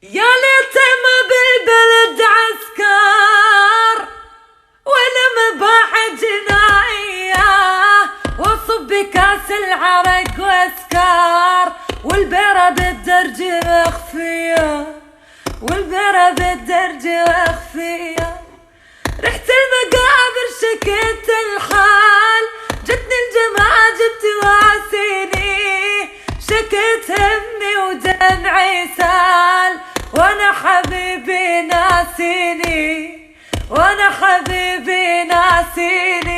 يا ليت ما بالبلد عسكر ولا مباح جناية وصب بكاس العرق واسكار والبيرة بالدرج مخفية والبيرة بالدرج مخفية. رحت المقابر شكيت الحال جتني الجماعة جبت واسيني شكيت همي ودمعي سال وانا حبيبي ناسيني وانا حبيبي ناسيني.